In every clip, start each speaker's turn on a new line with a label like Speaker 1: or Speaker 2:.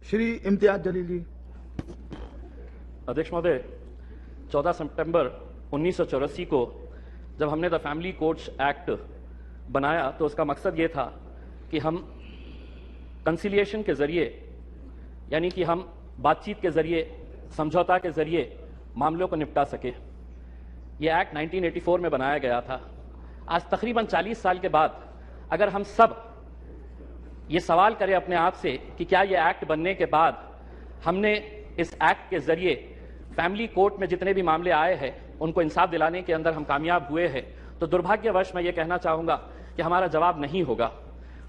Speaker 1: श्री इम्तियाज जलीली।
Speaker 2: अध्यक्ष महोदय, 14 सितंबर 1984 को जब हमने द फैमिली कोर्ट्स एक्ट बनाया तो उसका मकसद ये था कि हम कंसिलिएशन के जरिए, यानी कि हम बातचीत के जरिए, समझौता के जरिए मामलों को निपटा सके। यह एक्ट 1984 में बनाया गया था। आज तकरीबन 40 साल के बाद अगर हम सब ये सवाल करें अपने आप से कि क्या ये एक्ट बनने के बाद हमने इस एक्ट के जरिए फैमिली कोर्ट में जितने भी मामले आए हैं उनको इंसाफ दिलाने के अंदर हम कामयाब हुए हैं, तो दुर्भाग्यवश मैं ये कहना चाहूंगा कि हमारा जवाब नहीं होगा।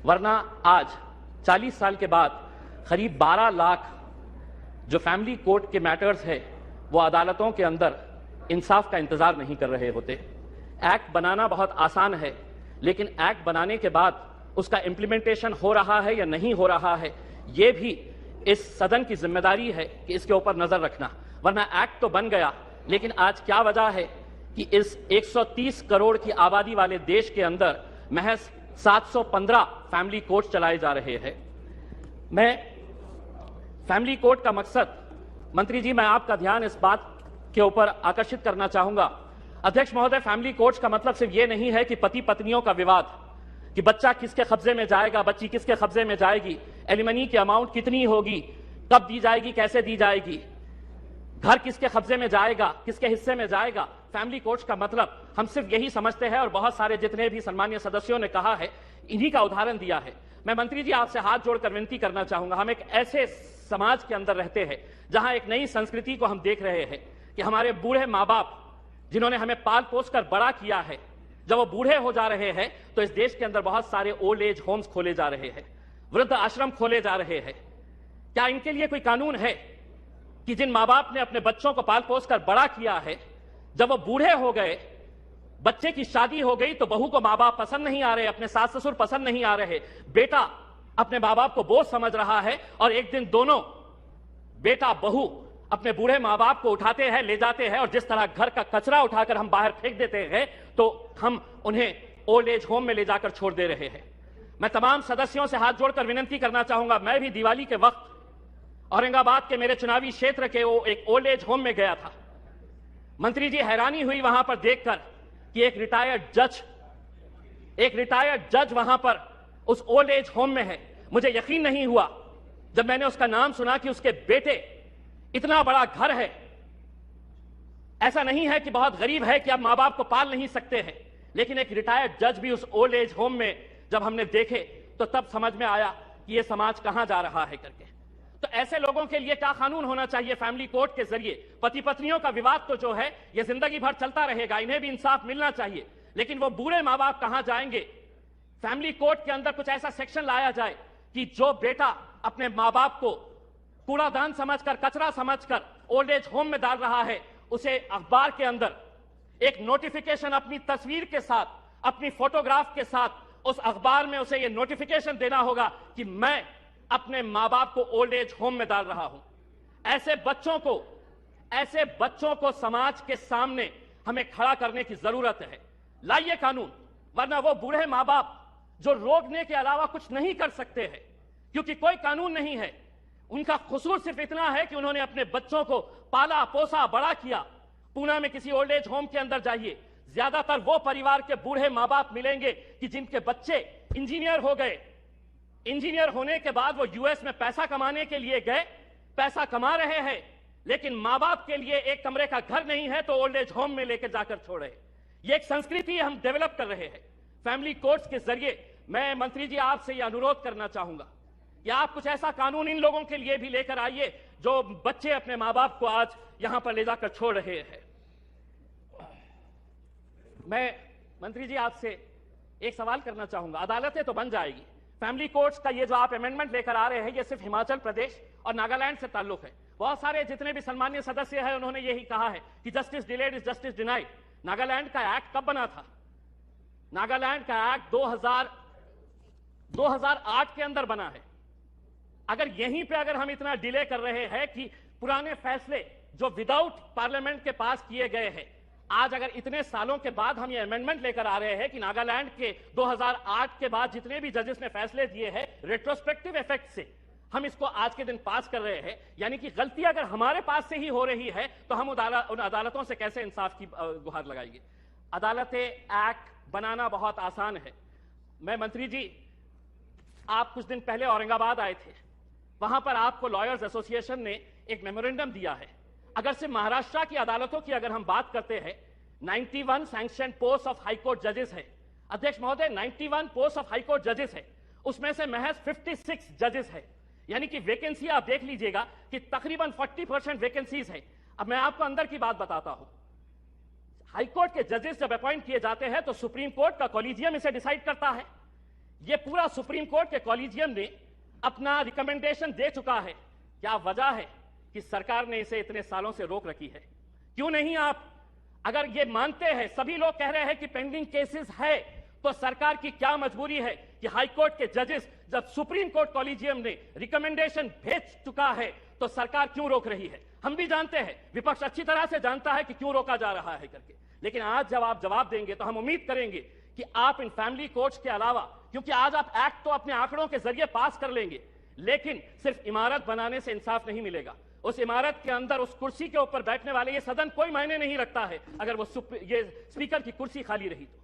Speaker 2: वरना आज 40 साल के बाद करीब 12 लाख जो फैमिली कोर्ट के मैटर्स है वो अदालतों के अंदर इंसाफ का इंतजार नहीं कर रहे होते। एक्ट बनाना बहुत आसान है, लेकिन एक्ट बनाने के बाद उसका इंप्लीमेंटेशन हो रहा है या नहीं हो रहा है, यह भी इस सदन की जिम्मेदारी है कि इसके ऊपर नजर रखना। वरना एक्ट तो बन गया, लेकिन आज क्या वजह है कि इस 130 करोड़ की आबादी वाले देश के अंदर महज 715 फैमिली कोर्ट चलाए जा रहे हैं। मैं फैमिली कोर्ट का मकसद, मंत्री जी, मैं आपका ध्यान इस बात के ऊपर आकर्षित करना चाहूंगा। अध्यक्ष महोदय, फैमिली कोर्ट का मतलब सिर्फ यह नहीं है कि पति पत्नियों का विवाद, कि बच्चा किसके कब्जे में जाएगा, बच्ची किसके कब्जे में जाएगी, एलिमनी की अमाउंट कितनी होगी, कब दी जाएगी, कैसे दी जाएगी, घर किसके कब्जे में जाएगा, किसके हिस्से में जाएगा। फैमिली कोर्ट का मतलब हम सिर्फ यही समझते हैं, और बहुत सारे जितने भी सम्मानीय सदस्यों ने कहा है इन्हीं का उदाहरण दिया है। मैं मंत्री जी आपसे हाथ जोड़कर विनती करना चाहूंगा, हम एक ऐसे समाज के अंदर रहते हैं जहां एक नई संस्कृति को हम देख रहे हैं कि हमारे बूढ़े माँ बाप जिन्होंने हमें पाल पोस कर बड़ा किया है, जब वो बूढ़े हो जा रहे हैं तो इस देश के अंदर बहुत सारे ओल्ड एज होम्स खोले जा रहे हैं, वृद्ध आश्रम खोले जा रहे हैं। क्या इनके लिए कोई कानून है कि जिन माँ बाप ने अपने बच्चों को पाल पोस कर बड़ा किया है, जब वो बूढ़े हो गए, बच्चे की शादी हो गई तो बहू को माँ बाप पसंद नहीं आ रहे, अपने सास ससुर पसंद नहीं आ रहे, बेटा अपने माँ बाप को बोझ समझ रहा है, और एक दिन दोनों बेटा बहू अपने बूढ़े माँ बाप को उठाते हैं, ले जाते हैं, और जिस तरह घर का कचरा उठाकर हम बाहर फेंक देते हैं तो हम उन्हें ओल्ड एज होम में ले जाकर छोड़ दे रहे हैं। मैं तमाम सदस्यों से हाथ जोड़कर विनती करना चाहूंगा, मैं भी दिवाली के वक्त औरंगाबाद के मेरे चुनावी क्षेत्र के वो एक ओल्ड एज होम में गया था। मंत्री जी, हैरानी हुई वहां पर देखकर कि एक रिटायर्ड जज वहां पर उस ओल्ड एज होम में है। मुझे यकीन नहीं हुआ जब मैंने उसका नाम सुना कि उसके बेटे, इतना बड़ा घर है, ऐसा नहीं है कि बहुत गरीब है कि आप मां बाप को पाल नहीं सकते हैं, लेकिन एक रिटायर्ड जज भी उस ओल्ड एज होम में जब हमने देखे तो तब समझ में आया कि यह समाज कहां जा रहा है करके। तो ऐसे लोगों के लिए क्या कानून होना चाहिए फैमिली कोर्ट के जरिए? पति पत्नियों का विवाद तो जो है यह जिंदगी भर चलता रहेगा, इन्हें भी इंसाफ मिलना चाहिए, लेकिन वो बूढ़े मां बाप कहां जाएंगे? फैमिली कोर्ट के अंदर कुछ ऐसा सेक्शन लाया जाए कि जो बेटा अपने मां बाप को कूड़ादान समझकर, कचरा समझकर ओल्ड एज होम में डाल रहा है, उसे अखबार के अंदर एक नोटिफिकेशन अपनी तस्वीर के साथ, अपनी फोटोग्राफ के साथ उस अखबार में उसे यह नोटिफिकेशन देना होगा कि मैं अपने मां बाप को ओल्ड एज होम में डाल रहा हूं। ऐसे बच्चों को समाज के सामने हमें खड़ा करने की जरूरत है। लाइए कानून, वरना वो बूढ़े मां बाप जो रोकने के अलावा कुछ नहीं कर सकते हैं, क्योंकि कोई कानून नहीं है। उनका कसूर सिर्फ इतना है कि उन्होंने अपने बच्चों को पाला पोसा बड़ा किया। पूना में किसी ओल्ड एज होम के अंदर जाइए, ज्यादातर वो परिवार के बूढ़े मां बाप मिलेंगे कि जिनके बच्चे इंजीनियर हो गए, इंजीनियर होने के बाद वो यूएस में पैसा कमाने के लिए गए, पैसा कमा रहे हैं, लेकिन मां बाप के लिए एक कमरे का घर नहीं है तो ओल्ड एज होम में लेकर जाकर छोड़े। ये एक संस्कृति हम डेवलप कर रहे हैं। फैमिली कोर्ट्स के जरिए मैं मंत्री जी आपसे यह अनुरोध करना चाहूंगा कि आप कुछ ऐसा कानून इन लोगों के लिए भी लेकर आइए जो बच्चे अपने मां बाप को आज यहां पर ले जाकर छोड़ रहे हैं। मैं मंत्री जी आपसे एक सवाल करना चाहूंगा, अदालतें तो बन जाएगी, फैमिली कोर्ट्स का ये जो आप अमेंडमेंट लेकर आ रहे हैं ये सिर्फ हिमाचल प्रदेश और नागालैंड से ताल्लुक है। बहुत सारे जितने भी सम्मानीय सदस्य हैं उन्होंने यही कहा है कि justice delayed is justice denied. Nagaland का एक्ट कब बना था? नागालैंड का एक्ट 2008 के अंदर बना है। अगर यहीं पे अगर हम इतना डिले कर रहे हैं कि पुराने फैसले जो विदाउट पार्लियामेंट के पास किए गए हैं, आज अगर इतने सालों के बाद हम ये अमेंडमेंट लेकर आ रहे हैं कि नागालैंड के 2008 के बाद जितने भी जजेस ने फैसले दिए हैं रेट्रोस्पेक्टिव इफेक्ट से, हम इसको आज के दिन पास कर रहे हैं, यानी कि गलती अगर हमारे पास से ही हो रही है तो हम उन अदालतों से कैसे इंसाफ की गुहार लगाएंगे। अदालतें एक्ट बनाना बहुत आसान है। मैं मंत्री जी, आप कुछ दिन पहले औरंगाबाद आए थे, वहां पर आपको लॉयर्स एसोसिएशन ने एक मेमोरेंडम दिया है। अगर से महाराष्ट्र की अदालतों की अगर हम बात करते हैं, 91 सैंक्शन पोस्ट ऑफ हाईकोर्ट जजेस है। अध्यक्ष महोदय, 91 पोस्ट ऑफ हाईकोर्ट जजेस है, उसमें से महज 56 जजेस है, यानी कि वैकेंसी आप देख लीजिएगा कि तकरीबन 40% वैकेंसीज है। अब मैं आपको अंदर की बात बताता हूं। हाईकोर्ट के जजेस जब अपॉइंट किए जाते हैं तो सुप्रीम कोर्ट का कॉलेजियम इसे डिसाइड करता है। यह पूरा सुप्रीम कोर्ट के कॉलेजियम ने अपना रिकमेंडेशन दे चुका है। क्या वजह है कि सरकार ने इसे इतने सालों से रोक रखी है? क्यों नहीं आप, अगर ये मानते हैं, सभी लोग कह रहे हैं कि पेंडिंग केसेस है, तो सरकार की क्या मजबूरी है कि हाईकोर्ट के जजेस जब सुप्रीम कोर्ट कॉलेजियम ने रिकमेंडेशन भेज चुका है तो सरकार क्यों रोक रही है? हम भी जानते हैं, विपक्ष अच्छी तरह से जानता है कि क्यों रोका जा रहा है करके, लेकिन आज जब आप जवाब देंगे तो हम उम्मीद करेंगे कि आप इन फैमिली कोर्ट्स के अलावा, क्योंकि आज आप एक्ट तो अपने आंकड़ों के जरिए पास कर लेंगे, लेकिन सिर्फ इमारत बनाने से इंसाफ नहीं मिलेगा। उस इमारत के अंदर उस कुर्सी के ऊपर बैठने वाले, ये सदन कोई मायने नहीं रखता है अगर वो ये स्पीकर की कुर्सी खाली रही तो।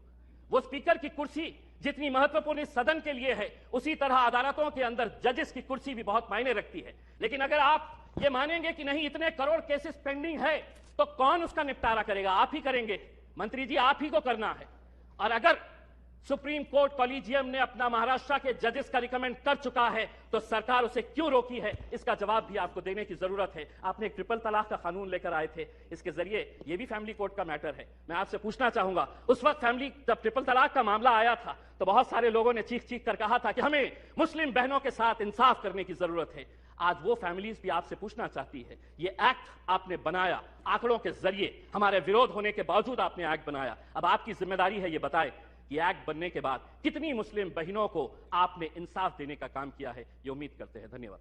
Speaker 2: वो स्पीकर की कुर्सी जितनी महत्वपूर्ण इस सदन के लिए है, उसी तरह अदालतों के अंदर जजेस की कुर्सी भी बहुत मायने रखती है। लेकिन अगर आप ये मानेंगे कि नहीं, इतने करोड़ केसेस पेंडिंग है, तो कौन उसका निपटारा करेगा? आप ही करेंगे मंत्री जी, आप ही को करना है। और अगर सुप्रीम कोर्ट कॉलेजियम ने अपना महाराष्ट्र के जजेस का रिकमेंड कर चुका है तो सरकार उसे क्यों रोकी है, इसका जवाब भी आपको देने की जरूरत है। आपने एक ट्रिपल तलाक का कानून लेकर आए थे, इसके जरिए यह भी फैमिली कोर्ट का मैटर है। मैं आपसे पूछना चाहूंगा, उस वक्त जब ट्रिपल तलाक का मामला आया था तो बहुत सारे लोगों ने चीख चीख कर कहा था कि हमें मुस्लिम बहनों के साथ इंसाफ करने की जरूरत है। आज वो फैमिलीज भी आपसे पूछना चाहती है, ये एक्ट आपने बनाया आंकड़ों के जरिए, हमारे विरोध होने के बावजूद आपने एक्ट बनाया, अब आपकी जिम्मेदारी है ये बताए कि एक्ट बनने के बाद कितनी मुस्लिम बहनों को आपने इंसाफ देने का काम किया है। ये उम्मीद करते हैं। धन्यवाद।